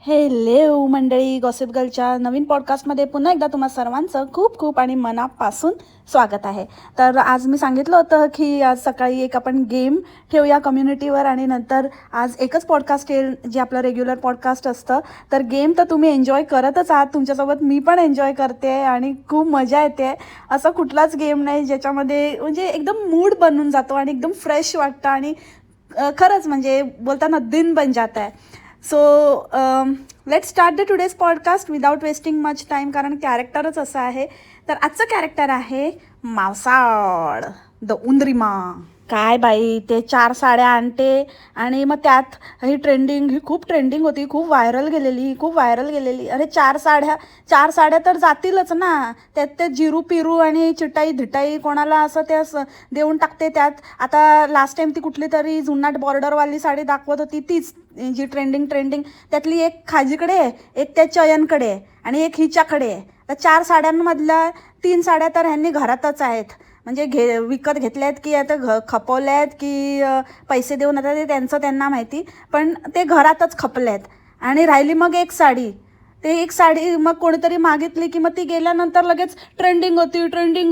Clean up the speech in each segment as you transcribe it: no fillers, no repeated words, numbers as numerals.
Hello मंडळी, gossip गर्लच्या नवीन पॉडकास्टमध्ये पुन्हा एकदा तुम्हा सर्वांचं खूप खूप आणि मनापासून स्वागत आहे. तर आज मी सांगितलं होतं की आज सकाळी एक आपण गेम ठेवूया कम्युनिटीवर आणि नंतर आज एकच पॉडकास्ट येईल जे आपलं रेग्युलर पॉडकास्ट असतं. तर गेम तर तुम्ही एन्जॉय करतच आहात, तुमच्यासोबत मी पण एन्जॉय करते आणि खूप मजा येते. असा कुठलाच गेम नाही ज्याच्यामध्ये म्हणजे एकदम मूड बनून जातो आणि एकदम फ्रेश वाटतं आणि खरंच म्हणजे बोलताना दिन बन जाता है. So let's start the today's podcast without wasting much time, कारण कॅरेक्टरच असं आहे. तर आजचं कॅरेक्टर आहे मावसाळ द उंदरीमा. काय बाई, ते 4 साड्या आणते आणि मग त्यात ही खूप ट्रेंडिंग होती, खूप व्हायरल गेलेली. अरे 4 साड्या तर जातीलच ना. त्यात ते जिरू पिरू आणि चिटाई धिटाई कोणाला असं ते असं देऊन टाकते त्यात. आता लास्ट टाइम ती कुठली तरी जुनाट बॉर्डरवाली साडी दाखवत होती, तीच जी ट्रेंडिंग त्यातली एक खाजीकडे आहे, एक त्या चयनकडे आहे आणि एक हिच्याकडे आहे. तर 4 साड्यांमधल्या 3 साड्या तर ह्यांनी घरातच आहेत, म्हणजे विकत घेतल्यात की आता खपवल्यात की पैसे देऊन, आता ते त्यांचं त्यांना माहिती, पण ते घरातच खपल्यात. आणि राहिली मग एक साडी. ते एक साडी मग कोणीतरी मागितली की मग ती गेल्यानंतर लगेच ट्रेंडिंग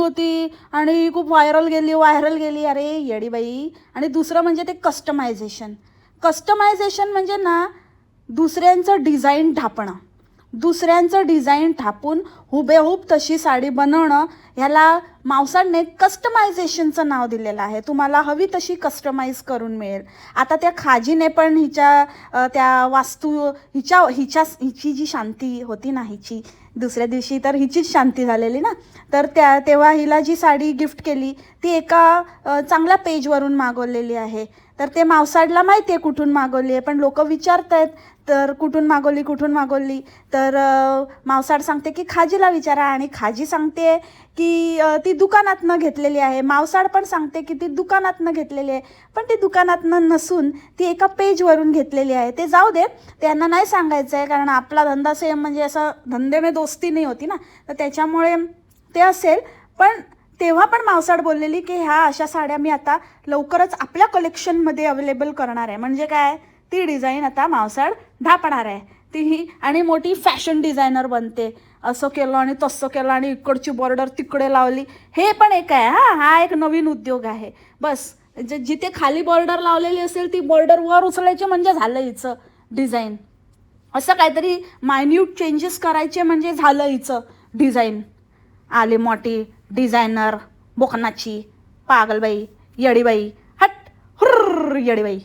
होती आणि खूप व्हायरल गेली. अरे येडी बाई. आणि दुसरं म्हणजे ते कस्टमायझेशन म्हणजे ना, दुसऱ्यांचं डिझाईन ठापून हुबेहूब तशी साडी बनवणं, ह्याला मावसाळने कस्टमायझेशनचं नाव दिलेलं आहे. तुम्हाला हवी तशी कस्टमाइज करून मिळेल. आता त्या खाजीने पण त्या वास्तू हिची जी शांती होती ना, हिची दुसऱ्या दिवशी तर हिचीच शांती झालेली ना, तर तेव्हा हिला जी साडी गिफ्ट केली ती एका चांगल्या पेजवरून मागवलेली आहे. तर ते मावसाळला माहिती आहे कुठून मागवली आहे, पण लोक विचारत आहेत तर कुठून मागवली. तर मावसाळ सांगते की खाजीला विचारा, आणि खाजी सांगते की ती दुकानातनं घेतलेली आहे. मावसाळ पण सांगते की ती दुकानातनं घेतलेली आहे, पण ती दुकानातनं नसून ती एका पेजवरून घेतलेली आहे. ते जाऊ दे, त्यांना नाही सांगायचं आहे, कारण आपला धंदा सेम, म्हणजे असं धंदे में दोस्ती नाही होती ना, तर त्याच्यामुळे ते असेल. पण तेव्हा पण मावसाळ बोललेली की ह्या अशा साड्या मी आता लवकरच आपल्या कलेक्शनमध्ये अवेलेबल करणार आहे. म्हणजे काय, ती डिझाईन आता मावसाळ ढापणार आहे तीही, आणि मोठी फॅशन डिझायनर बनते. असं केलं आणि तसं केलं आणि इकडची बॉर्डर तिकडे लावली. हे पण एक आहे, हा एक नवीन उद्योग आहे. बस जिथे खाली बॉर्डर लावलेली असेल ती बॉर्डर वर उचलायची म्हणजे झालं हिचं डिझाईन. असं काहीतरी मायन्यूट चेंजेस करायचे म्हणजे झालं हिचं डिझाईन. आली मोठी डिझायनर बोकनाची पागलबाई, येडीबाई, हट हुर्र येडीबाई.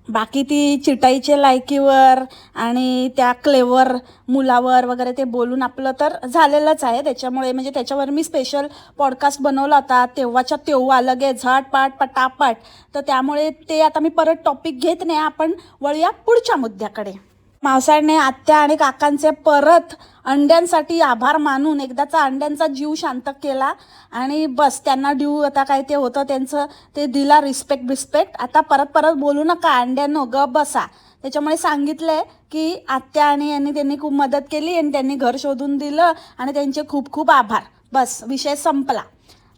बाकी ती चिटाईच्या लायकीवर आणि त्या क्लेवर मुलावर वगैरे ते बोलून आपलं तर झालेलंच आहे. त्याच्यामुळे म्हणजे त्याच्यावर मी स्पेशल पॉडकास्ट बनवला होता तेव्हाच्या तेव्हा, लगेच झटपट पटापट. तर त्यामुळे ते आता मी परत टॉपिक घेत नाही, आपण वळूया पुढच्या मुद्द्याकडे. मावसाळने आत्या आणि काकांचे परत अंड्यांसाठी आभार मानून एकदाचा अंड्यांचा जीव शांत केला आणि बस त्यांना ड्यू आता काय ते होतं त्यांचं ते दिला, रिस्पेक्ट. आता परत बोलू नका अंड्यांनो, गप बसा. त्याच्यामुळे सांगितलंय की आत्या आणि त्यांनी खूप मदत केली आणि त्यांनी घर शोधून दिलं आणि त्यांचे खूप खूप आभार. बस विषय संपला.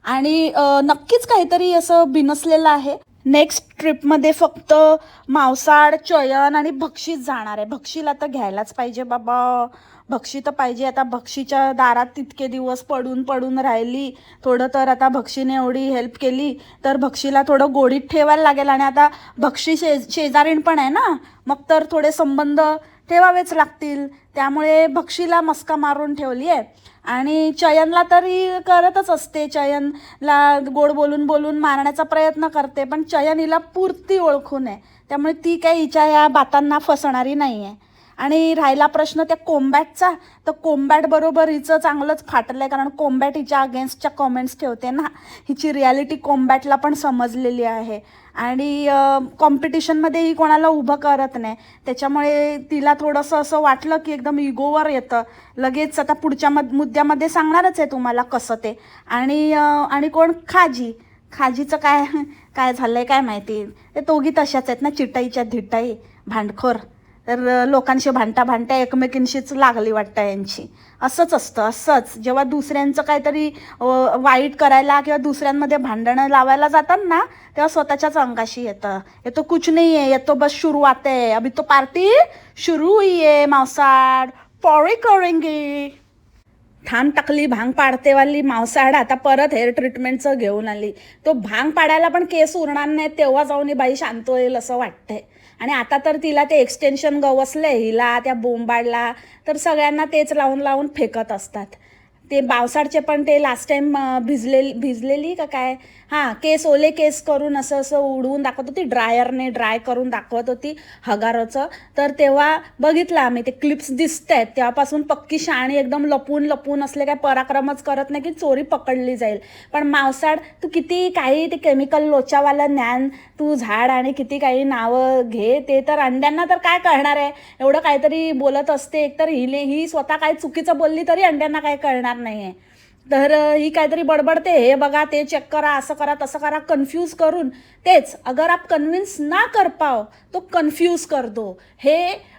आणि नक्कीच काहीतरी असं बिनसलेलं आहे. नेक्स्ट ट्रिपमध्ये फक्त मावसाळ, चयन आणि भक्षीच जाणार आहे. भक्षीला तर घ्यायलाच पाहिजे बाबा, भक्षी तर पाहिजे. आता भक्षीच्या दारात तितके दिवस पडून राहिली, थोडं तर आता भक्षीने एवढी हेल्प केली तर भक्षीला थोडं गोडीत ठेवायला लागेल. आणि आता भक्षी शेजारीण पण आहे ना, मग तर थोडे संबंध ठेवावेच लागतील. त्यामुळे भक्षीला मस्का मारून ठेवली आहे. आणि चयनला तरी करतच असते, चयनला गोड बोलून मारण्याचा प्रयत्न करते, पण चयन हिला पुरती ओळखून आहे, त्यामुळे ती काही हिच्या या बातांना फसणारी नाही आहे. आणि राहिला प्रश्न त्या कोम्बॅटचा, तर कोम्बॅट बरोबर हिचं चांगलंच फाटलं आहे, कारण कोम्बॅट हिच्या अगेन्स्टच्या कॉमेंट्स ठेवते ना. हिची रियालिटी कोम्बॅटला पण समजलेली आहे आणि कॉम्पिटिशनमध्ये ही कोणाला उभं करत नाही. त्याच्यामुळे तिला थोडंसं असं वाटलं की एकदम इगोवर येतं लगेच. आता पुढच्या मुद्द्यामध्ये सांगणारच आहे तुम्हाला कसं ते. आणि कोण, खाजीचं काय झालंय काय माहिती. ते दोघी तशाच आहेत ना, चिटाईच्या धिटाई, भांडखोर. तर लोकांशी भांडता भांडता एकमेकींशीच लागली वाटतं यांची. असंच असतं. असंच जेव्हा दुसऱ्यांचं काहीतरी वाईट करायला किंवा दुसऱ्यांमध्ये भांडणं लावायला जातात ना, तेव्हा स्वतःच्याच अंगाशी येतं. ये तो कुछ नहीं है, ये तो बस शुरुआत है, अभी तो पार्टी शुरू हुई है मावसाड, पॉरी करेंगे. थांब टाकली भांग पाडतेवाली मावसाड आता परत हेअर ट्रीटमेंटचं घेऊन आली. तो भांग पाडायला पण केस उरणार नाही, तेव्हा जाऊन ही बाई शांत होईल असं वाटतंय. आणि आता तर तिला ते एक्सटेन्शन गवसले, हिला त्या बोंबाडला, तर सगळ्यांना तेच लावून लावून फेकत असतात. ते पावसाळचे पण ते लास्ट टाईम भिजलेली का काय, हां, केस ओले केस करून असं असं उडवून दाखवत होती, ड्रायरने ड्राय करून दाखवत होती हगाराचं. तर तेव्हा बघितलं आम्ही, ते क्लिप्स दिसत आहेत, तेव्हापासून पक्की शाणी एकदम लपून लपून असले काय पराक्रमच करत नाही की चोरी पकडली जाईल. पण मावसाड तू किती काही ते केमिकल लोचावाला ज्ञान तू झाड आणि किती काही नावं घे, ते तर अंड्यांना तर काय कळणार आहे. एवढं काहीतरी बोलत असते, एकतर ही स्वतः काही चुकीचं बोलली तरी अंड्यांना काय कळणार नाही आहे. तर ही काहीतरी बडबडते, हे बघा ते चेक करा, असं करा तसं करा, कन्फ्यूज करून. तेच अगर आप कन्विन्स ना कर पाओ तो कन्फ्यूज कर दो. हे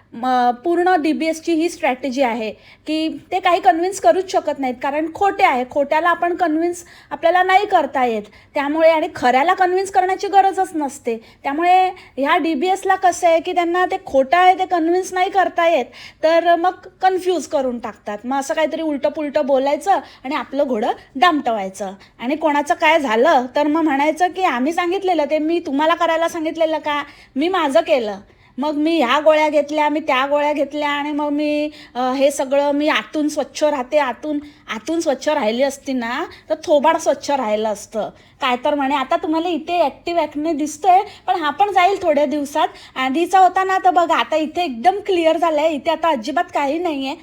पूर्ण DBSची ही स्ट्रॅटेजी आहे की ते काही कन्विन्स करूच शकत नाहीत, कारण खोटे आहे. खोट्याला आपण कन्विन्स आपल्याला नाही करता येत, त्यामुळे आणि खऱ्याला कन्विन्स करण्याची गरजच नसते. त्यामुळे ह्या DBSला कसं आहे की त्यांना ते खोटं आहे ते कन्विन्स नाही करता येत, तर मग कन्फ्यूज करून टाकतात. मग असं काहीतरी उलटं पुलटं बोलायचं आणि आपलं घोडं दामटवायचं. आणि कोणाचं काय झालं तर मग म्हणायचं की आम्ही सांगितलेलं ते, मी तुम्हाला करायला सांगितलेलं का, मी माझं केलं, मग मी ह्या गोळ्या घेतल्या, मी त्या गोळ्या घेतल्या, आणि मग मी हे सगळं, मी आतून स्वच्छ राहते. आतून स्वच्छ राहिली असती ना तर थोबाड स्वच्छ राहिलं असतं. काय तर म्हणे आता तुम्हाला इथे ॲक्टिव्ह ॲक्ने दिसतोय, पण हा पण जाईल थोड्या दिवसात. आधीचा होता ना तर बघा आता इथे एकदम क्लिअर झालं आहे, इथे आता अजिबात काही नाही आहे.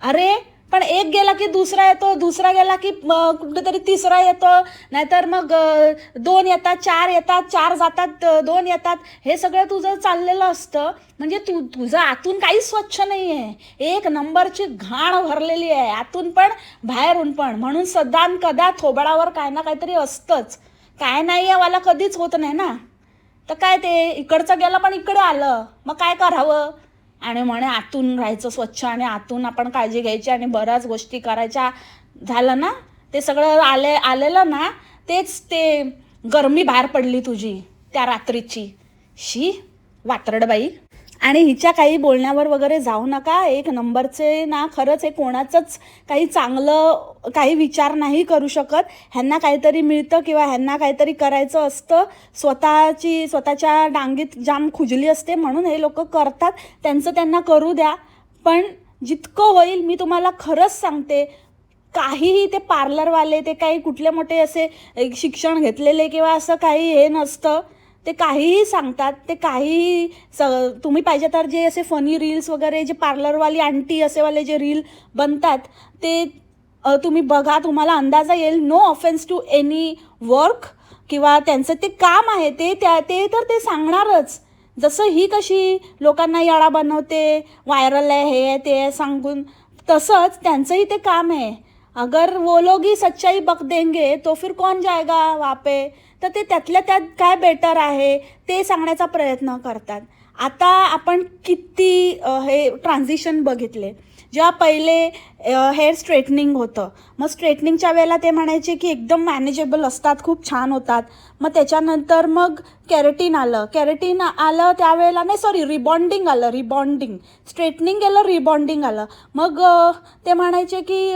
अरे पण एक गेला की दुसरा येतो, दुसरा गेला की कुठेतरी तिसरा येतो, नाहीतर मग 2 येतात, 4 येतात, 4 जातात, 2 येतात. हे सगळं तुझं चाललेलं असतं. म्हणजे तुझं आतून काहीच स्वच्छ नाही आहे, एक नंबरची घाण भरलेली आहे, आतून पण बाहेरून पण. म्हणून सदा कदा थोबडावर काय ना काहीतरी असतंच. काय नाही आहे वाला कधीच होत नाही ना. तर काय ते इकडचं गेलं पण इकडे आलं, मग काय करावं. आणि म्हणे आतून राहायचं स्वच्छ आणि आतून आपण काळजी घ्यायची आणि बऱ्याच गोष्टी करायच्या. झालं ना ते सगळं आलेलं ना, तेच ते गरमी बाहेर पडली तुझी त्या रात्रीची. शी वात्रडबाई. आणि हिच्या काही बोलण्यावर वगैरे जाऊ नका. एक नंबरचे ना, खरंच हे कोणाचंच काही चांगलं काही विचार नाही करू शकत. ह्यांना काहीतरी मिळतं किंवा ह्यांना काहीतरी करायचं असतं, स्वतःच्या डांगीत जाम खुजली असते म्हणून हे लोक करतात. त्यांचं त्यांना करू द्या. पण जितकं होईल मी तुम्हाला खरंच सांगते, काहीही ते पार्लरवाले ते काही कुठले मोठे असे शिक्षण घेतलेले किंवा असं काही हे नसतं. ते काहीही सांगतात, ते काहीही तुम्ही पाहिजे तर जे असे फनी रील्स वगैरे जे पार्लरवाली आंटी असेवाले जे रील बनतात ते तुम्ही बघा, तुम्हाला अंदाजा येईल. No offence to any work किंवा त्यांचं ते काम आहे ते तर ते सांगणारच. जसं ही कशी लोकांना याळा बनवते, व्हायरल आहे, हे आहे ते सांगून, तसंच त्यांचंही ते काम आहे. अगर वो लोग ही सच्चाई बक देंगे तो फिर कौन जाएगा वहाँ पे. तर ते त्यातल्या त्यात काय बेटर आहे ते सांगण्याचा प्रयत्न करतात. आता आपण किती हे ट्रान्झिशन बघितले. जेव्हा पहिले हेअर स्ट्रेटनिंग होतं, मग स्ट्रेटनिंगच्या वेळेला ते म्हणायचे की एकदम मॅनेजेबल असतात, खूप छान होतात. मग त्याच्यानंतर मग केराटिन आलं त्यावेळेला, नाही सॉरी रिबॉन्डिंग आलं. स्ट्रेटनिंग गेलं, रिबॉन्डिंग आलं. मग ते म्हणायचे की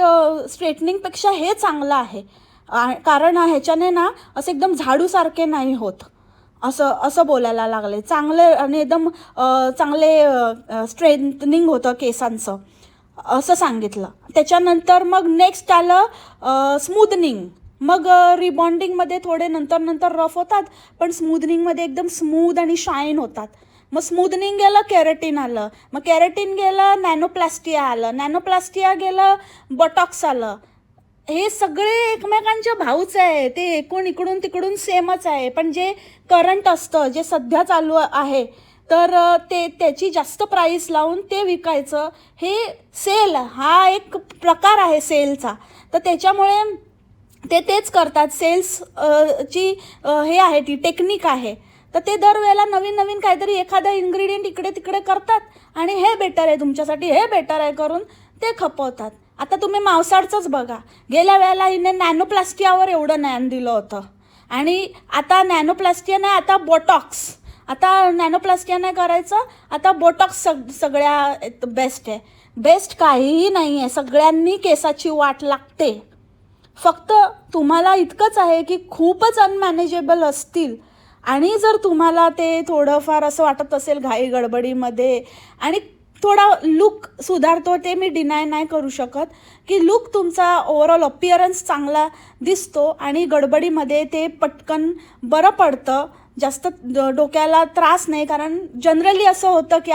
स्ट्रेटनिंगपेक्षा हे चांगलं आहे, कारण ह्याच्याने ना असं एकदम झाडूसारखे नाही होत, असं बोलायला लागले. चांगले आणि एकदम चांगले स्ट्रेंथनिंग होतं केसांचं, असं सांगितलं. त्याच्यानंतर मग नेक्स्ट आलं स्मूदनिंग. मग रिबॉन्डिंगमध्ये थोडे नंतर रफ होतात, पण स्मूदनिंगमध्ये एकदम स्मूथ आणि शाईन होतात. मग स्मूदनिंग गेलं, केराटिन आलं. मग केराटिन गेलं, नॅनोप्लास्टिया गेलं, बॉटॉक्स आलं. हे सगळे एकमेकांचे भाऊच आहे, ते इकडून तिकडून सेमच आहे. पण जे करंट असतं, जे सध्या चालू आहे, तर त्याची जास्त प्राईस लावून ते विकायचं. हे सेल हा एक प्रकार आहे सेलचा. तर त्याच्यामुळे तेच करतात. सेल्स ची हे आहे, ती टेक्निक आहे. तर ते दरवेळेला नवीन नवीन काहीतरी एखादा इन्ग्रेडियंट इकडे तिकडे करतात आणि हे बेटर आहे तुमच्यासाठी, हे बेटर आहे करून ते खपवतात. आता तुम्ही मावसाडचंच बघा, गेल्या वेळेला हिने नॅनोप्लास्टियावर एवढं ज्ञान दिलं होतं आणि आता नॅनोप्लास्टिया नाही, आता बोटॉक्स. आता नॅनोप्लास्टिया नाही करायचं, आता बोटॉक्स सगळ्या बेस्ट आहे. बेस्ट काहीही नाही आहे, सगळ्यांनी केसाची वाट लागते. फक्त तुम्हाला इतकंच आहे की खूपच अनमॅनेजेबल असतील आणि जर तुम्हाला ते थोडंफार असं वाटत असेल घाई गडबडीमध्ये आणि थोडा लुक सुधारतो, ते मी डिनाय नाही करू शकत की लुक तुमचा ओव्हरऑल अपीअरन्स चांगला दिसतो आणि गडबडीमध्ये ते पटकन बरं पडतं, जास्त डोक्याला त्रास नाही. कारण जनरली असं होतं की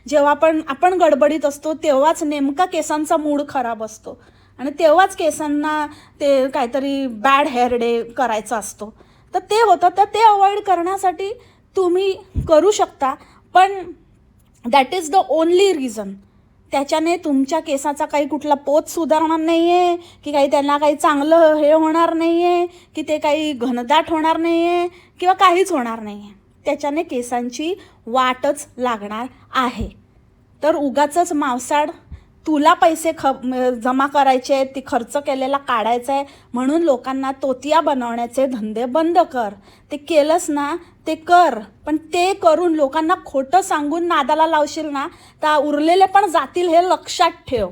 जेव्हा आपण गडबडीत असतो तेव्हाच नेमका केसांचा मूड खराब असतो आणि तेव्हाच केसांना ते काहीतरी बॅड हेअर डे करायचा असतो. तर ते होतं, तर ते अवॉइड करण्यासाठी तुम्ही करू शकता, पण that is the only reason. त्याच्याने तुमच्या केसाचा काही कुठला पोत सुधारणार नाही आहे की त्यांना काही चांगलं हे होणार नाही आहे की ते काही घनदाट होणार नाही आहे किंवा काहीच होणार नाही आहे. त्याच्याने केसांची वाटच लागणार आहे. तर उगाचच मावसाड तुला पैसे जमा करायचे आहेत, ती खर्च केलेला काढायचा आहे म्हणून लोकांना तोतिया बनवण्याचे धंदे बंद कर. ते केलंस ना ते कर, पण ते करून लोकांना खोटं सांगून नादाला लावशील ना तर उरलेले पण जातील, हे लक्षात ठेव.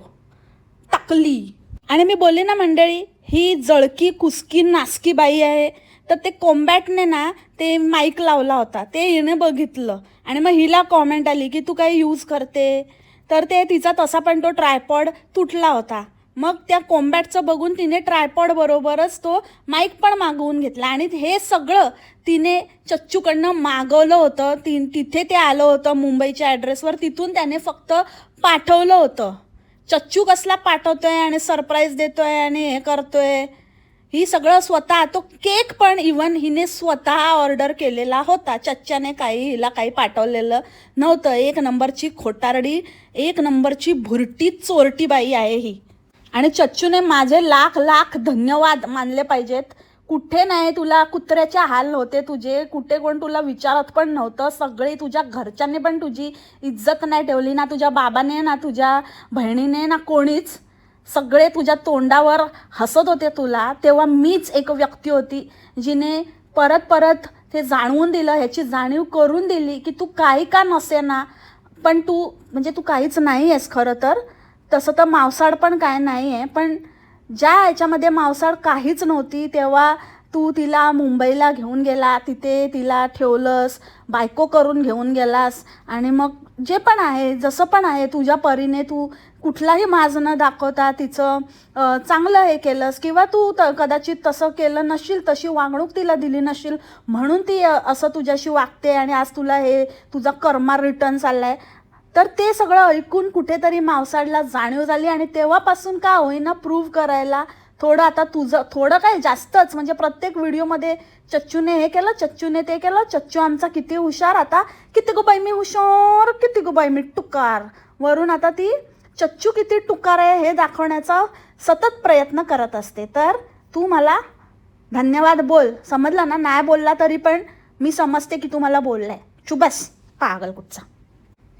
टाकली. आणि मी बोलली ना मंडळी, ही जळकी कुसकी नासकी बाई आहे. तर ते कॉम्बॅटने ना ते माईक लावला होता, ते हिने बघितलं आणि मग हिला कॉमेंट आली की तू काही यूज करते. तर ते तिचा तसा पण तो ट्रायपॉड तुटला होता. मग त्या कॉम्बॅटचं बघून तिने ट्रायपॉड बरोबरच तो माईक पण मागवून घेतला आणि हे सगळं तिने चच्चूकडनं मागवलं होतं. तिथे ते आलं होतं मुंबईच्या ॲड्रेसवर, तिथून त्याने फक्त पाठवलं होतं. चच्चू कसला पाठवतोय आणि सरप्राईज देतोय आणि हे करतोय, ही सगळं स्वतः. तो केक पण इवन हिने स्वतः ऑर्डर केलेला होता. चच्च्याने हिला काही पाठवलेलं नव्हतं. एक नंबरची खोटारडी, एक नंबरची भुरटी चोरटी बाई आहे ही. आणि चच्चूने माझे लाख लाख धन्यवाद मानले पाहिजेत. कुठे नाही तुला कुत्र्याचे हाल होते तुझे, कुठे कोण तुला विचारत पण नव्हतं. सगळी तुझ्या घरच्यांनी पण तुझी इज्जत नाही ठेवली, ना तुझ्या बाबाने ना तुझ्या बहिणीने ना कोणीच. सगळे तुझ्या तोंडावर हसत होते तुला. तेव्हा मीच एक व्यक्ती होती जिने परत परत ते जाणवून दिलं, ह्याची जाणीव करून दिली की तू काही का नसे ना, पण तू काहीच नाही आहेस खरं तर. तसं तर मावसाड पण काय नाही आहे, पण ज्या ह्याच्यामध्ये मावसाड काहीच नव्हती तेव्हा तू तिला मुंबईला घेऊन गेला, तिथे तिला ठेवलंस, बायको करून घेऊन गेलास आणि मग जे पण आहे जसं पण आहे तुझ्या परीने तू कुठलाही माज न दाखवता तिचं चांगलं हे केलंस किंवा तू कदाचित तसं केलं नशील, तशी वागणूक तिला दिली नशील म्हणून ती असं तुझ्याशी वागते आणि आज तुला हे तुझा कर्मा रिटर्न चालला आहे. तर ते सगळं ऐकून कुठेतरी मावसाडला जाणीव झाली आणि तेव्हापासून का होईना प्रूव्ह करायला थोडं, आता तुझं थोडं काय जास्तच, म्हणजे प्रत्येक व्हिडिओमध्ये चच्चूने हे केलं, चच्चूने ते केलं, चच्चू आमचा किती हुशार, आता किती गो बाई मी हुशार, किती गो बाई मी टुकार, वरून आता ती चच्चू किती टुकार आहे हे दाखवण्याचा सतत प्रयत्न करत असते. तर तू मला धन्यवाद बोल, समजलं ना. नाही बोलला तरी पण मी समजते की तू मला बोललाय. चुबस पागल कुठचा.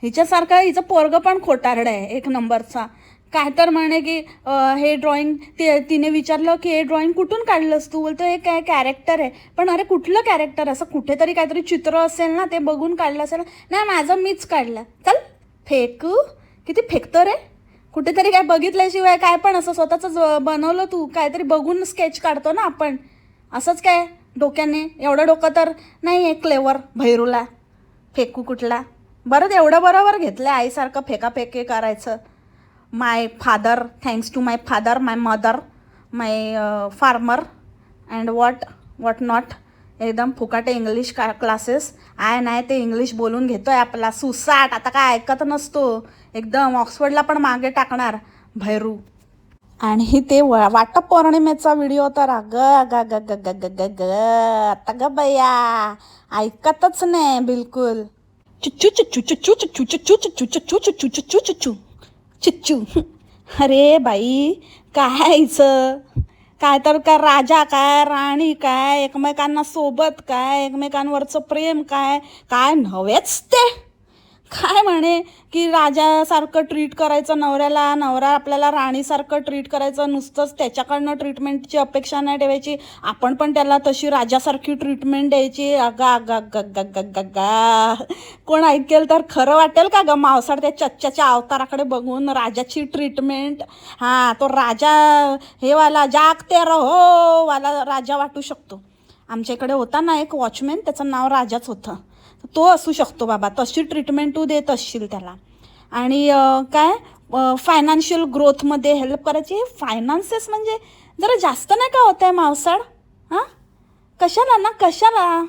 हिच्यासारखा हिचं पोरगं पण खोटारडं आहे एक नंबरचा. काय तर म्हणे की हे ड्रॉइंग, तिने विचारलं की हे ड्रॉइंग कुठून काढलंस तू, बोलतो हे काय कॅरेक्टर आहे. पण अरे कुठलं कॅरेक्टर, असं कुठेतरी काहीतरी चित्र असेल ना, ते बघून काढलं असेल. नाही माझं मीच काढलं. चल फेकू, किती फेकतो रे. कुठेतरी काय बघितल्याशिवाय काय पण असं स्वतःच बनवलं तू, काहीतरी बघून स्केच काढतो ना आपण, असंच काय डोक्याने. एवढं डोकं तर नाही आहे क्लेवर भैरूला. फेकू कुठला. बरं एवढं बरोबर घेतलं आईसारखं फेकाफेके करायचं. My father, thanks to my father, my mother, my farmer and what not. एकदम फुकाटे इंग्लिश क्लासेस आहे नाही ते इंग्लिश बोलून घेतोय आपला सुसाट. आता काय ऐकत नसतो, एकदम ऑक्सफर्डला पण मागे टाकणार भैरू. आणि ते वाटप पौर्णिमेचा व्हिडिओ तर आता ग बया ऐकतच नाही बिलकुल. चुच्चू चुच्चू चुच्चू चुच्चू चुच्चू चुच्चू चुच्चू चुच्चू चुच्चू चुच्चू चिच्चू. अरे बाई काय हिचं काय तर काय राजा काय राणी काय एकमेकांना सोबत काय एकमेकांवरचं प्रेम काय काय नव्हेच ते. काय म्हणे की राजासारखं ट्रीट करायचं नवऱ्याला, नवरा आपल्याला राणीसारखं ट्रीट करायचं, नुसतंच त्याच्याकडनं ट्रीटमेंटची अपेक्षा नाही ठेवायची, आपण पण त्याला तशी राजासारखी ट्रीटमेंट द्यायची. अगा अगा गा गा गा गा. कोण ऐकेल तर खरं वाटेल का ग मावसाळ त्या चच्च्याच्या अवताराकडे बघून राजाची ट्रीटमेंट. हां, तो राजा हे वाला जागते रहो वाला राजा वाटू शकतो. आमच्या इकडे होता ना एक वॉचमॅन, त्याचं नाव राजाच होतं. तो असू शकतो बाबा, तशी ट्रीटमेंट तू देत असशील त्याला. आणि काय फायनान्शियल ग्रोथमध्ये हेल्प करायची. फायनान्सेस म्हणजे जरा जास्त नाही का होत आहे मावसाळ? हां, कशाला ना कशाला,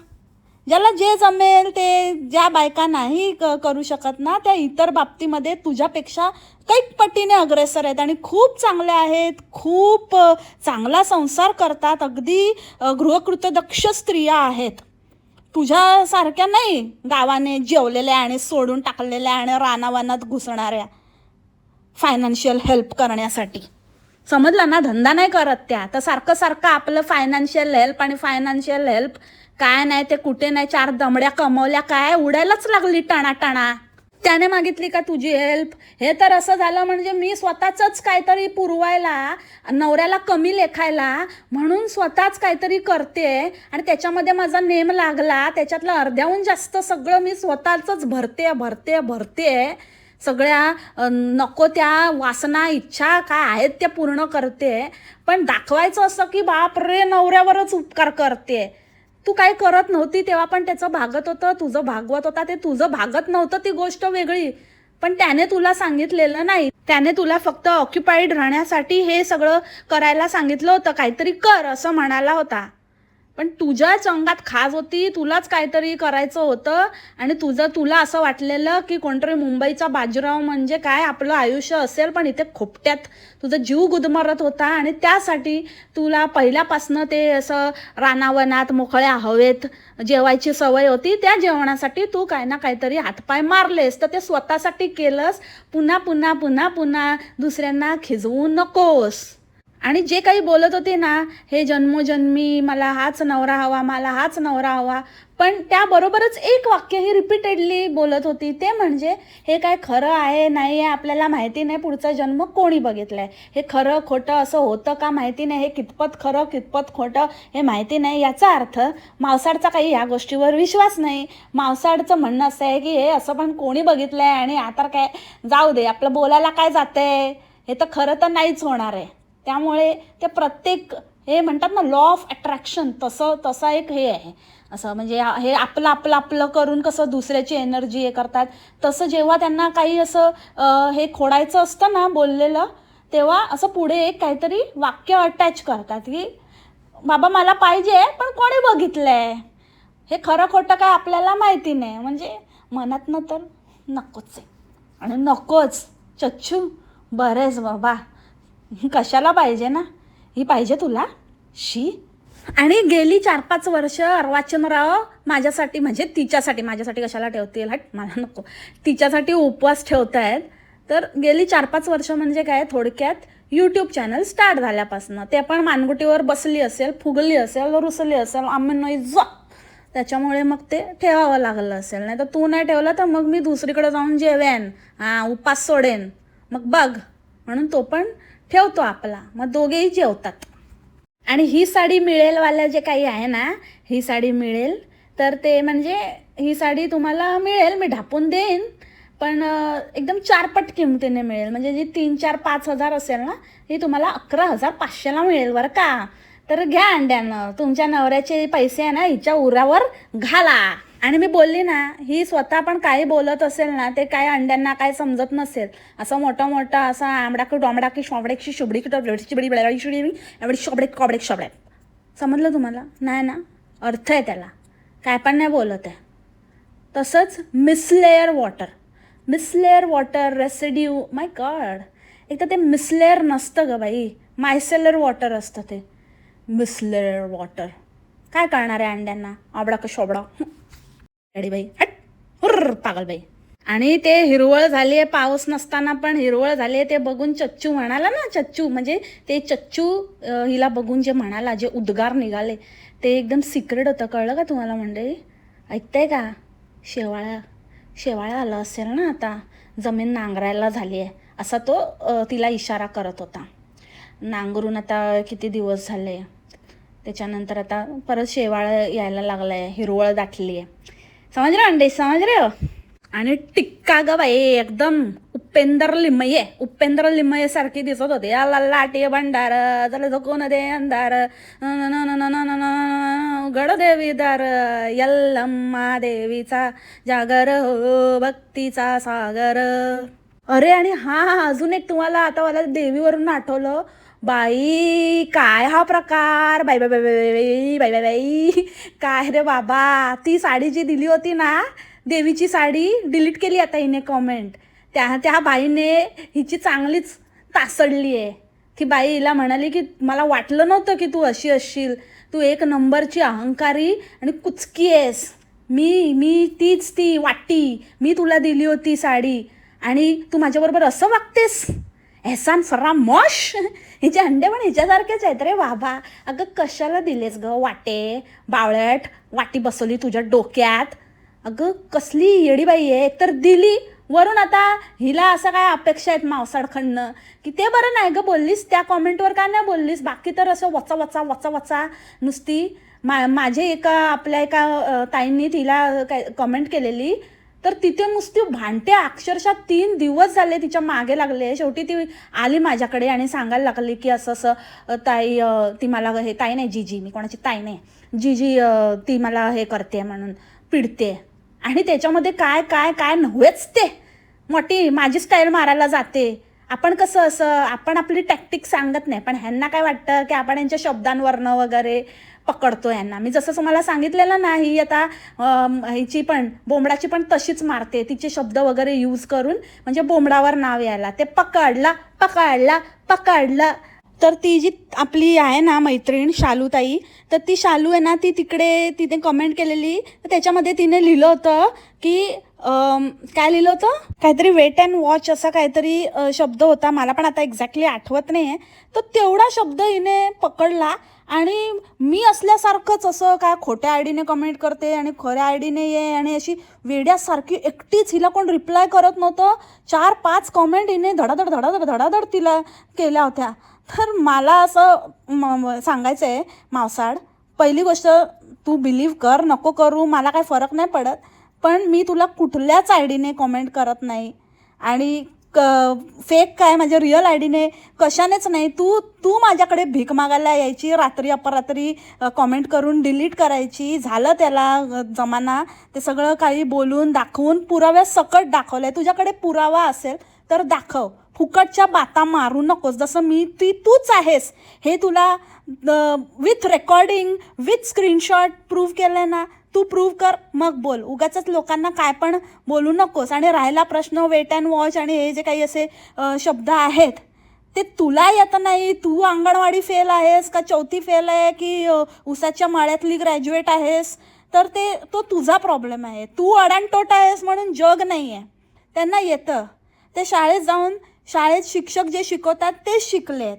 ज्याला जे जमेल ते, ज्या बायका नाही करू शकत ना त्या इतर बाबतीमध्ये तुझ्यापेक्षा कैक पटीने अग्रेसर आहेत आणि खूप चांगल्या आहेत, खूप चांगला संसार करतात, अगदी गृहकृतदक्ष स्त्रिया आहेत. तुझ्यासारख्या नाही गावाने जेवलेल्या आणि सोडून टाकलेल्या आणि रानावानात घुसणाऱ्या फायनान्शियल हेल्प करण्यासाठी. समजलं ना, धंदा नाही करत त्या. तर सारखं सारखं आपलं फायनान्शियल हेल्प आणि फायनान्शियल हेल्प काय नाही ते कुठे नाही, 4 दमड्या कमवल्या काय उडायलाच लागली टणा. त्याने मागितली का तुझी हेल्प? हे तर असं झालं म्हणजे मी स्वतःच काहीतरी पुरवायला, नवऱ्याला कमी लेखायला म्हणून स्वतःच काहीतरी करते आणि त्याच्यामध्ये माझा नेम लागला, त्याच्यातलं अर्ध्याहून जास्त सगळं मी स्वतःच भरते. सगळ्या नको त्या वासना इच्छा काय आहेत त्या पूर्ण करते. पण दाखवायचं असं की बाप रे नवऱ्यावरच उपकार करते. तू काय करत नव्हती तेव्हा पण त्याचं भागत होतं, तुझं भागवत होता. ते तुझं भागत नव्हतं ती गोष्ट वेगळी, पण त्याने तुला सांगितलेलं नाही. त्याने तुला फक्त ऑक्युपाईड राहण्यासाठी हे सगळं करायला सांगितलं होतं, काहीतरी कर असं म्हणाला होता. पण तुझ्याच अंगात खाज होती, तुलाच काहीतरी करायचं होतं आणि तुला असं वाटलेलं की कोणतरी मुंबईचा बाजीराव म्हणजे काय आपलं आयुष्य असेल. पण इथे खोपट्यात तुझा जीव गुदमरत होता आणि त्यासाठी तुला पहिल्यापासनं ते असं रानावनात मोकळ्या हवेत जेवायची सवय होती. त्या जेवणासाठी तू काय ना काहीतरी हातपाय मारलेस, तर ते स्वतःसाठी केलंस. पुन्हा दुसऱ्यांना खिजवू नकोस. आणि जे काही बोलत होते ना, हे जन्मोजन्मी मला हाच नवरा हवा, पण त्याबरोबरच एक वाक्य ही रिपीटेडली बोलत होती, ते म्हणजे हे काय खरं आहे नाही आहे आपल्याला माहिती नाही, पुढचा जन्म कोणी बघितलाय, हे खरं खोटं असं होतं का माहिती नाही, हे कितपत खरं कितपत खोटं हे माहिती नाही. याचा अर्थ मावसाडचा काही ह्या गोष्टीवर विश्वास नाही. मावसाडचं म्हणणं असं आहे की हे असं पण कोणी बघितलंय आणि आता काय जाऊ दे, आपलं बोलायला काय जातंय, हे तर खरं तर नाहीच होणार आहे. त्यामुळे ते प्रत्येक हे म्हणतात ना लॉ ऑफ अट्रॅक्शन, तसा एक हे आहे असं. म्हणजे हे आपलं करून कसं दुसऱ्याची एनर्जी हे करतात, तसं जेव्हा त्यांना काही असं हे खोडायचं असतं ना बोललेलं, तेव्हा असं पुढे एक काहीतरी वाक्य अटॅच करतात की बाबा मला पाहिजे पण कोणी बघितलंय, हे खरं खोटं काय आपल्याला माहिती नाही. म्हणजे मनातनं तर नकोच आहे आणि नकोच चच्चू, बरेच बाबा कशाला पाहिजे ना, ही पाहिजे तुला शी. आणि गेली 4-5 वर्ष अर्वाचनराव माझ्यासाठी म्हणजे तिच्यासाठी, माझ्यासाठी कशाला ठेवतील, हट मला नको, तिच्यासाठी उपवास ठेवत आहेत. तर गेली 4-5 वर्ष म्हणजे काय, थोडक्यात यूट्यूब चॅनल स्टार्ट झाल्यापासून ते पण मानगुटीवर बसली असेल, फुगली असेल, रुसली असेल, आम्ही त्याच्यामुळे मग ते ठेवावं लागलं असेल. नाही तर तू नाही ठेवलं तर मग मी दुसरीकडे जाऊन जेवेन, उपास सोडेन, मग बघ म्हणून तो पण ठेवतो आपला, मग दोघेही जेवतात. आणि ही साडी मिळेलवाल्या जे काही आहे ना, ही साडी मिळेल तर ते म्हणजे ही साडी तुम्हाला मिळेल, मी ढापून देईन, पण एकदम 4 पट किमतीने मिळेल. म्हणजे जी 3-4-5 हजार असेल ना, ही तुम्हाला 11,500ला मिळेल बरं का. तर घ्या अंड्यानं, तुमच्या नवऱ्याचे पैसे आहे ना हिच्या उरावर घाला. आणि मी बोलली ना, ही स्वतः पण काही बोलत असेल ना, ते काय अंड्यांना काय समजत नसेल, असं मोठा असा आंबडाकी डोंबडाकी शोबडेकशी शुबडीकी टोबडीची बडी बळाडी शुडी एवढी शोबडेक समजलं तुम्हाला नाही ना, अर्थ आहे त्याला, काय पण नाही बोलत आहे. तसंच मिसलेअर वॉटर रेसिड्यू, माय गॉड, एक तर ते मिसलेअर नसतं ग बाई, मायसेलर वॉटर असतं ते मिसलेअर वॉटर. काय करणार आहे अंड्यांना, आबडा का शोबडा, अडी बाई हट, हुर्र पागल बाई. आणि ते हिरवळ झाली आहे, पाऊस नसताना पण हिरवळ झाली आहे ते बघून चच्चू म्हणाला ना, चच्चू म्हणजे ते चच्चू हिला बघून जे म्हणाला, जे उद्गार निघाले ते एकदम सिक्रेट होतं. कळलं का तुम्हाला मंडळी? ऐकताय का? शेवाळा आलं असेल ना आता, जमीन नांगरायला झाली आहे असा तो तिला इशारा करत होता. नांगरून आता किती दिवस झाले, त्याच्यानंतर आता परत शेवाळ यायला लागलं आहे, हिरवळ दाटली आहे. समज रे अंडे, समज रे. आणि टिक्का ग बाई, एकदम उपेंद्र लिमये सारखी दिसत होते. याला लाटे भंडार जरा झोकून दे अंधार, गडदेवी दार, यल्लम्मा देवीचा जागर हो, भक्तीचा सागर. अरे आणि हा अजून एक तुम्हाला आता मला देवीवरून आठवलं. बाई काय हा प्रकार, बाई बाई बाई बाई बाई बाई बाई, काय रे बाबा. ती साडी जी दिली होती ना, देवीची साडी, डिलीट केली आता हिने कॉमेंट. त्या बाईने हिची चांगलीच तासडली आहे. ती बाई हिला म्हणाली की मला वाटलं नव्हतं की तू अशी असशील, तू एक नंबरची अहंकारी आणि कुचकी आहेस. मी तीच ती वाटी, मी तुला दिली होती साडी आणि तू माझ्याबरोबर असं वागतेस. एहसान फरामोश. हिचे अंडे पण हिच्यासारखेच आहेत रे बाबा. अगं कशाला दिलेस ग वाटे, बावळट. वाटी बसवली तुझ्या डोक्यात. अगं कसली येडीबाई आहे. एकतर दिली, वरून आता हिला असं काय अपेक्षा आहेत मावसाडखंडनं की ते बरं नाही ग बोललीस, त्या कॉमेंटवर का नाही बोललीस. बाकी तर असं वचा नुसती. माझे आपल्या एका ताईंनी तिला काय कमेंट केलेली, तर तिथे नुसती भांडते अक्षरशः. 3 दिवस झाले तिच्या मागे लागले. शेवटी ती आली माझ्याकडे आणि सांगायला लागली की असं ताई, ती मला हे, ताई नाही जीजी, मी कोणाची ताई नाही, जीजी ती मला हे करते म्हणून पिडते. आणि त्याच्यामध्ये काय काय काय नव्हेच ते. मोठी माझी स्टाईल मारायला जाते. आपण कसं असं, आपण आपली टॅक्टिक सांगत नाही, पण ह्यांना काय वाटतं की आपण यांच्या शब्दांवरनं वगैरे पकडतो यांना. मी जसं तुम्हाला सांगितलेलं ना, ही आता हिची पण बोंबडाची पण तशीच मारते, तिचे शब्द वगैरे यूज करून, म्हणजे बोंबडावर नाव यायला. ते पकडला. तर ती जी आपली आहे ना मैत्रीण शालूताई, तर ती शालू आहे ना, ती तिने कमेंट केलेली. तर त्याच्यामध्ये तिने लिहिलं होतं की काय लिहिलं होतं, काहीतरी वेट अँड वॉच असा काहीतरी शब्द होता. मला पण आता एक्झॅक्टली आठवत नाही आहे. तर तेवढा शब्द हिने पकडला आणि मी असल्यासारखंच असं काय खोट्या आयडीने कमेंट करते आणि खऱ्या आयडीने ये, आणि अशी वेड्यासारखी एकटीच. हिला कोण रिप्लाय करत नव्हतं. 4-5 कॉमेंट हिने धडाधड तिला केल्या होत्या. तर मला असं सांगायचं आहे मावसाड, पहिली गोष्ट तू बिलीव्ह कर, नको करू, मला काय फरक नाही पडत, पण मी तुला कुठल्याच आयडीने कॉमेंट करत नाही. आणि फेक काय माझ्या रिअल आयडीने कशानेच नाही. तू माझ्याकडे भीक मागायला यायची, रात्री अपरात्री कॉमेंट करून डिलीट करायची. झालं त्याला जमाना. ते सगळं काही बोलून दाखवून पुराव्या सकट दाखवलंय. तुझ्याकडे पुरावा असेल तर दाखव. फुकटच्या बाता मारू नकोस. जसं तूच आहेस हे तुला with recording, with screenshot prove केलं ना, तू प्रूव्ह कर, मग बोल. उगाचच लोकांना काय पण बोलू नकोस. आणि राहिला प्रश्न वेट अँड वॉच आणि हे जे काही असे शब्द आहेत, ते तुला येत नाही. तू अंगणवाडी फेल आहेस का 4थी फेल आहे की उसाच्या माळ्यातली ग्रॅज्युएट आहेस, तर तो तुझा प्रॉब्लेम आहे. तू अडाणटोट आहेस म्हणून जग नाही आहे. त्यांना येतं. ते शाळेत शिक्षक जे शिकवतात तेच शिकलेत,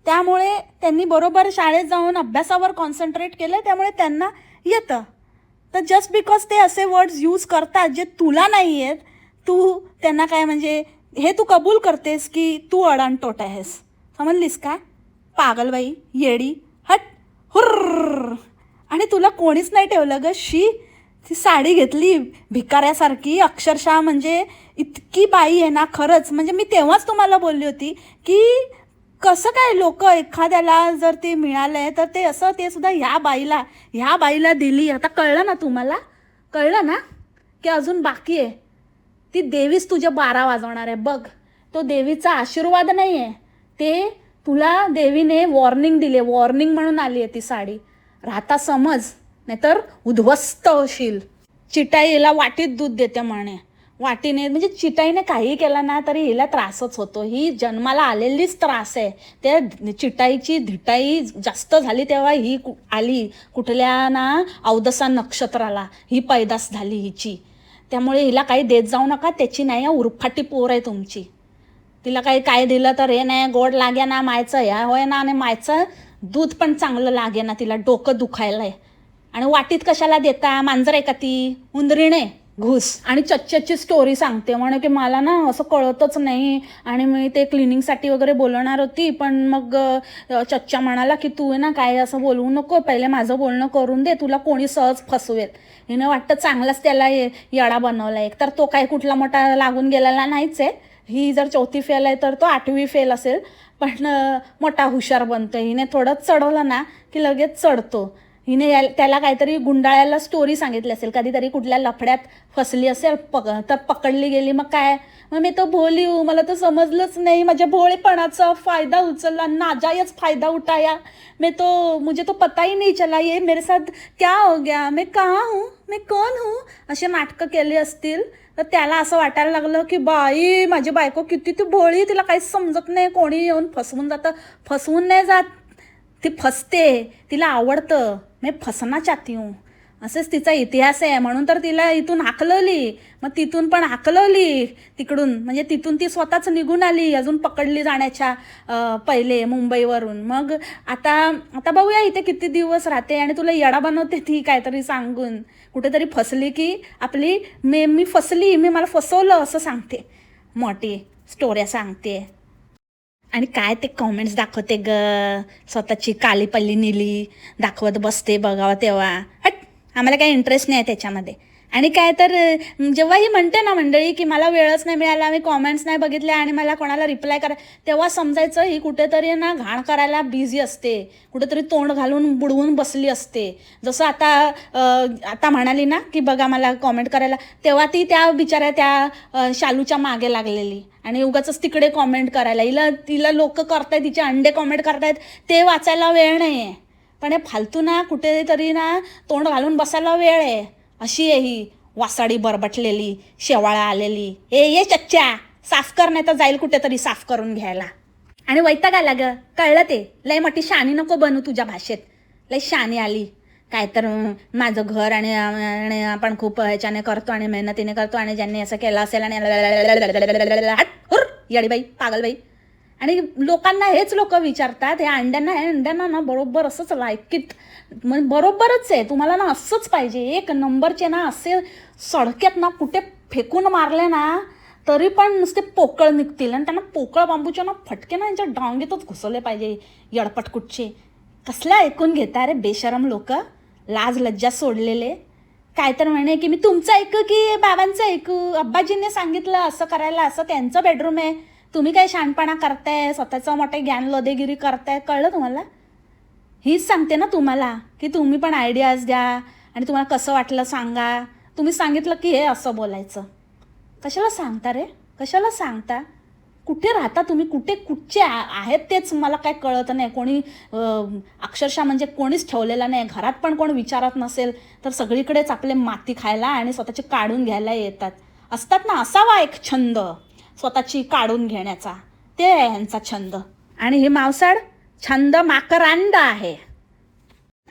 त्यामुळे त्यांनी बरोबर शाळेत जाऊन अभ्यासावर कॉन्सन्ट्रेट केलं, त्यामुळे त्यांना येतं. तर जस्ट बिकॉज ते असे वर्ड्स यूज करतात जे तुला नाही आहेत, तू त्यांना काय म्हणजे हे तू कबूल करतेस की तू अडाणटोट आहेस. समजलीस का? पागलबाई, येडी, हट, हुर्र. आणि तुला कोणीच नाही ठेवलं ग. ती साडी घेतली भिकाऱ्यासारखी अक्षरशः. म्हणजे इतकी बाई आहे ना खरंच. म्हणजे मी तेव्हाच तुम्हाला बोलली होती की कसं काय लोक एखाद्याला जर ते मिळालं आहे तर ते सुद्धा ह्या बाईला दिली. आता कळलं ना तुम्हाला? कळलं ना की अजून बाकी आहे. ती देवीच तुझ्या 12 वाजवणार आहे बघ. तो देवीचा आशीर्वाद नाही आहे, ते तुला देवीने वॉर्निंग दिली. वॉर्निंग म्हणून आली आहे ती साडी. राहता समज, नाहीतर उद्ध्वस्त होशील. चिटाई हिला वाटीत दूध देते म्हणे. वाटीने म्हणजे चिटाईने काही केला ना तरी हिला त्रासच होतो. ही जन्माला आलेलीच त्रास आहे. त्या चिटाईची धिटाई जास्त झाली तेव्हा ही आली कुठल्या ना अवदसा नक्षत्राला, ही पैदास झाली हिची. त्यामुळे हिला काही देत जाऊ नका, त्याची नाही उरफाटी पोर आहे तुमची. तिला काही काय दिलं तर हे नाही गोड लागे ना मायचं ह्या होय ना, आणि मायचं दूध पण चांगलं लागे ना, तिला डोकं दुखायला आहे. आणि वाटीत कशाला देता, मांजर आहे का ती, उंदरीणे घुस. आणि चच्च्याची स्टोरी सांगते म्हणे की मला ना असं कळतच नाही, आणि मी ते क्लिनिंगसाठी वगैरे बोलवणार होती, पण मग चच्चा म्हणाला की तू आहे ना काय असं बोलवू नको, पहिले माझं बोलणं करून दे, तुला कोणी सहज फसवेल. हिनं वाटतं चांगलाच त्याला येडा बनवला. एक तर तो काय कुठला मोठा लागून गेलेला नाहीच आहे, ही जर 4थी फेल आहे तर तो 8वी फेल असेल, पण मोठा हुशार बनतो. हिने थोडं चढवलं ना की लगेच चढतो. हिने त्याला काहीतरी गुंडाळ्याला स्टोरी सांगितली असेल, कधीतरी कुठल्या लफड्यात फसली असेल, तर पकडली गेली. मग काय, मग मी तो भोली हूँ, मला तर समजलंच नाही, माझ्या भोळेपणाचा फायदा उचलला, नाजायज फायदा उठाया मैं तो, मुझे तो पता ही नहीं चला ये मेरे साथ क्या हो गया, मैं कहाँ हूँ, मैं कौन हूँ, असे नाटकं केले असतील. तर त्याला असं वाटायला लागलं की बाई माझी बायको किती ती भोळी, तिला काहीच समजत नाही, कोणी येऊन फसवून जातं. फसवून नाही जात, ती फसते, तिला आवडतं, मी फसना चाहती हूँ, असंच तिचा इतिहास आहे. म्हणून तर तिला इथून हाकलवली, मग तिथून पण हाकलवली तिकडून, म्हणजे तिथून ती स्वतःच निघून आली अजून पकडली जाण्याच्या पहिले मुंबईवरून. मग आता बघूया इथे किती दिवस राहते, आणि तुला येडा बनवते ती काहीतरी सांगून. कुठेतरी फसली की आपली मी फसली, मला फसवलं असं सांगते, मोठी स्टोऱ्या सांगते. आणि काय ते कॉमेंट्स दाखवते ग, स्वतःची काली पल्ली नीली दाखवत बसते बघावं तेव्हा. हट, आम्हाला काही इंटरेस्ट नाही आहे त्याच्यामध्ये. आणि काय तर जेव्हा ही म्हणते ना मंडळी की मला वेळच नाही मिळाला, मी कॉमेंट्स नाही बघितले आणि मला कोणाला रिप्लाय करा, तेव्हा समजायचं ही कुठेतरी ना घाण करायला बिझी असते, कुठेतरी तोंड घालून बुडवून बसली असते. जसं आता म्हणाली ना की बघा मला कॉमेंट करायला, तेव्हा ती त्या बिचाऱ्या त्या शालूच्या मागे लागलेली आणि उगाच तिकडे कॉमेंट करायला. तिला लोक करतायत, तिचे अंडे कॉमेंट करतायत, ते वाचायला वेळ नाही आहे. पण हे फालतू ना कुठेतरी ना तोंड घालून बसायला वेळ आहे. अशी आहे ही वासाडी बरबटलेली शेवाळा आलेली. ये चच्च्या साफ कर, नाही तर जाईल कुठेतरी साफ करून घ्यायला. आणि वैताग आला ग, कळलं ते, लय मोठी शानी नको बनू तुझ्या भाषेत, लय शानी आली. काय तर माझं घर आणि आपण खूप ह्याच्याने करतो आणि मेहनतीने करतो, आणि ज्यांनी असं केलं असेल आणि येडीबाई पागलबाई. आणि लोकांना हेच लोक विचारतात, हे अंड्यांना ना बरोबर असंच लायकीत, म्हणजे बरोबरच आहे, तुम्हाला ना असंच पाहिजे, एक नंबरचे ना असे सडक्यात ना कुठे फेकून मारले ना तरी पण नुसते पोकळ निघतील, आणि त्यांना पोकळ बांबूच्या ना फटके ना यांच्या डांगेतच घुसवले पाहिजे, यडपटकुटचे. कसलं ऐकून घेता रे बेशरम लोक, लाज लज्जा सोडलेले. काय तर म्हणे की मी तुमचं ऐकू की बाबांचं ऐकू, अब्बाजींनी सांगितलं असं करायला, असं त्यांचं बेडरूम आहे, तुम्ही काय शहाणपणा करताय, स्वतःचं मोठे ज्ञान लदेगिरी करताय, कळलं तुम्हाला. हीच सांगते ना तुम्हाला की तुम्ही पण आयडियाज द्या आणि तुम्हाला कसं वाटलं सांगा. तुम्ही सांगितलं की हे असं बोलायचं, कशाला सांगता रे, कशाला सांगता. कुठे राहता तुम्ही, कुठचे आहेत तेच मला काय कळत नाही. कोणी अक्षरशः म्हणजे कोणीच ठेवलेलं नाही घरात, पण कोण विचारत नसेल तर सगळीकडेच आपले माती खायला आणि स्वतःची काढून घ्यायला येतात. असतात ना, असावा एक छंद स्वतःची काढून घेण्याचा, ते आहे यांचा छंद. आणि हे मावसाड छंद माकरांड आहे.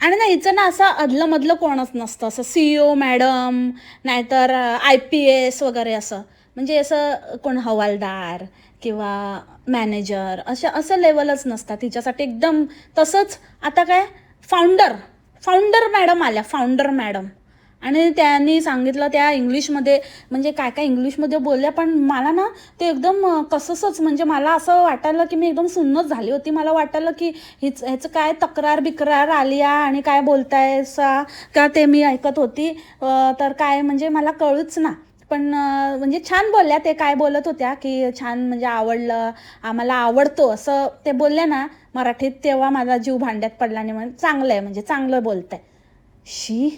आणि ना हिचं ना असं अदलमधलं कोणच नसतं, असं CEO मॅडम नाहीतर IPS वगैरे, असं म्हणजे असं कोण हवालदार किंवा मॅनेजर असं लेवलच नसतात तिच्यासाठी एकदम. तसंच आता काय फाउंडर मॅडम आल्या, फाउंडर मॅडम. आणि त्यांनी सांगितलं त्या इंग्लिशमध्ये, म्हणजे काय काय इंग्लिशमध्ये बोलल्या, पण मला ना ते एकदम कसंच, म्हणजे मला असं वाटायला की मी एकदम सुन्नच झाली होती. मला वाटायला की ह्याचं काय तक्रार बिक्रार आली आणि काय बोलताय सा का, ते मी ऐकत होती. तर काय म्हणजे मला कळूच ना, पण म्हणजे छान बोलल्या. ते काय बोलत होत्या की छान म्हणजे आवडलं, आम्हाला आवडतो असं ते बोलल्या ना मराठीत, तेव्हा माझा जीव भांड्यात पडला. नाही म्हणजे चांगलं आहे, म्हणजे चांगलं बोलताय. शी,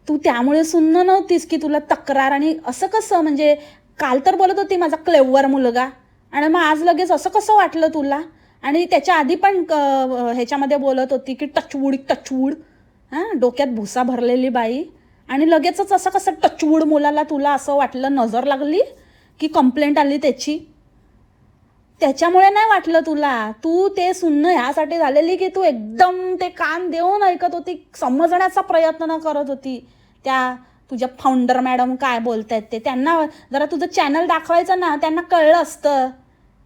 तू त्यामुळे सुन्न नव्हतीस की तुला तक्रार आणि असं कसं, म्हणजे काल तर बोलत होती माझा क्लेवर मुलगा, आणि मग आज लगेच असं कसं वाटलं तुला. आणि त्याच्या आधी पण ह्याच्यामध्ये बोलत होती की टचवूड हां, डोक्यात भुसा भरलेली बाई, आणि लगेचच असं कसं टचवूड मुलाला तुला असं वाटलं, नजर लागली की कंप्लेंट आली त्याची. त्याच्यामुळे नाही वाटलं तुला, तू ते सुन्न ह्यासाठी झालेली की तू एकदम ते कान देऊन ऐकत होती, समजण्याचा प्रयत्न करत होती त्या तुझ्या फाउंडर मॅडम काय बोलतायत ते. त्यांना जरा तुझं चॅनल दाखवायचं ना, त्यांना कळलं असतं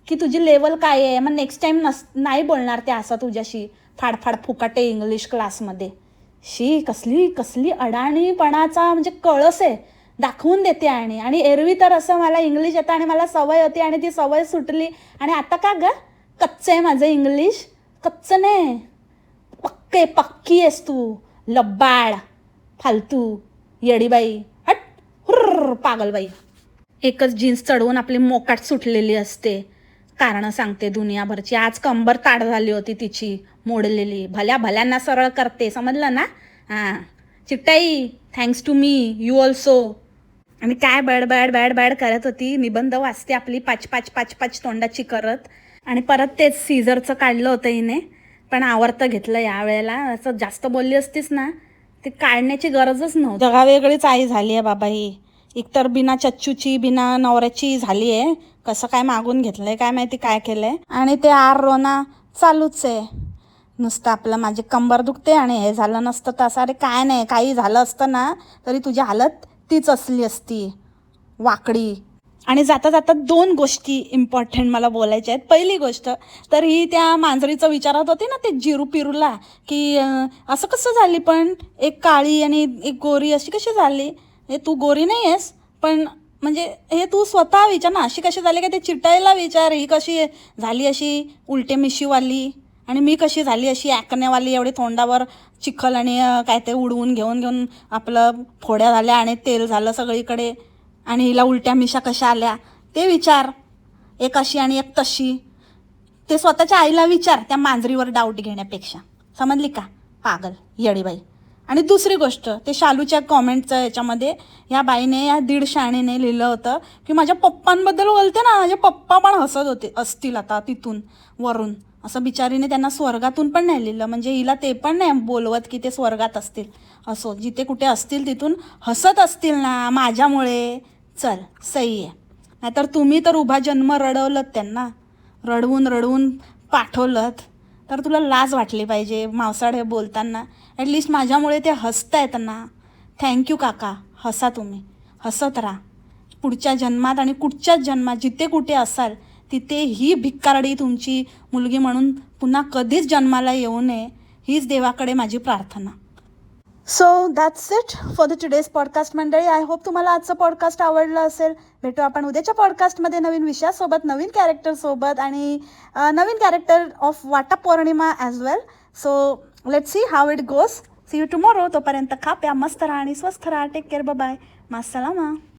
की तुझी लेवल काय आहे. मग नेक्स्ट टाईम नाही बोलणार ते असं तुझ्याशी फाडफाड फुकाटे इंग्लिश क्लासमध्ये. शी कसली कसली अडाणीपणाचा म्हणजे कळस आहे, दाखवून देते. आणि एरवी तर असं मला इंग्लिश येतं आणि मला सवय होती आणि ती सवय सुटली. आणि आता का ग कच्चं आहे माझं इंग्लिश? कच्चं नाही, पक्की आहेस तू. लब्बाड, फालतू, येडीबाई, हट, हुर्र, पागलबाई. एकच जीन्स चढवून आपली मोकाट सुटलेली असते. कारणं सांगते दुनियाभरची. आज कंबर ताड झाली होती तिची, मोडलेली. भल्या भल्यांना सरळ करते, समजलं ना? हां, चिट्टाई, thanks to me, you also. आणि काय बॅड बॅड बॅड बॅड करत होती. निबंध वाचते आपली पाच पाच पाच पाच तोंडाची करत. आणि परत तेच सीझरचं काढलं होतं हिने, पण आवर्त घेतलं यावेळेला. असं जास्त बोलली असतीस ना, ते काढण्याची गरजच नव्हती. जगावेगळीच आई झाली आहे बाबा ही. एकतर बिना चच्चूची, बिना नवऱ्याची झाली आहे. कसं काय मागून घेतलंय काय माहिती, काय केलंय. आणि ते रोना चालूच आहे नुसतं आपलं. माझी कंबर दुखते आणि हे झालं नसतं तसं. अरे काय नाही, काही झालं असतं ना तरी तुझी हालत तीच असली असती, वाकडी. आणि जाता जाता 2 गोष्टी इम्पॉर्टंट मला बोलायच्या आहेत. पहिली गोष्ट तर ही त्या मांजरीचं विचारत होती ना, ते जिरू पिरूला, की असं कसं झाली पण, एक काळी आणि एक गोरी अशी कशी झाली? हे तू गोरी नाही आहेस पण, म्हणजे हे तू स्वतः विचार ना, अशी कशी झाली? का ते चिटाईला विचार, ही कशी झाली अशी उलटे मिशीवाली आणि मी कशी झाली अशी ॲकनेवाली, एवढी तोंडावर चिखल आणि काय ते उडवून घेऊन घेऊन आपलं फोड्या झाल्या आणि तेल झालं सगळीकडे. आणि हिला उलट्या मिशा कशा आल्या ते विचार. एक अशी आणि एक तशी. ते स्वतःच्या आईला विचार त्या मांजरीवर डाऊट घेण्यापेक्षा. समजली का, पागल येडीबाई. आणि दुसरी गोष्ट, ते शालूच्या कॉमेंटचं याच्यामध्ये ह्या बाईने, या 150 आणीने लिहिलं होतं की माझ्या पप्पांबद्दल बोलते ना, माझे पप्पा पण हसत होते असतील आता तिथून वरून. असं बिचारीने त्यांना स्वर्गातून पण नाही लिहिलं, म्हणजे हिला ते पण नाही बोलवत की ते स्वर्गात असतील. असो, जिथे कुठे असतील तिथून हसत असतील ना माझ्यामुळे. चल, सही आहे. नाहीतर तुम्ही तर उभा जन्म रडवलं त्यांना, रडवून रडवून पाठवलं. तर तुला लाज वाटली पाहिजे मावसाड हे बोलताना. ॲटलिस्ट माझ्यामुळे ते हसतायत ना. थँक्यू काका, हसा तुम्ही, हसत राहा. पुढच्या जन्मात आणि कुठच्याच जन्मात जिथे कुठे असाल तिथे ही भिक्कारडी तुमची मुलगी म्हणून पुन्हा कधीच जन्माला येऊ नये, हीच देवाकडे माझी प्रार्थना. So that's it for the today's podcast मंडळी. आय होप तुम्हाला आजचं पॉडकास्ट आवडलं असेल. भेटू आपण उद्याच्या पॉडकास्टमध्ये नवीन विषयासोबत, नवीन कॅरेक्टरसोबत आणि नवीन character of Vat Purnima as well. So let's see how it goes. See you tomorrow. तोपर्यंत खा प्या, मस्त राहा आणि स्वस्थ राहा. Take care, bye, मासलामा.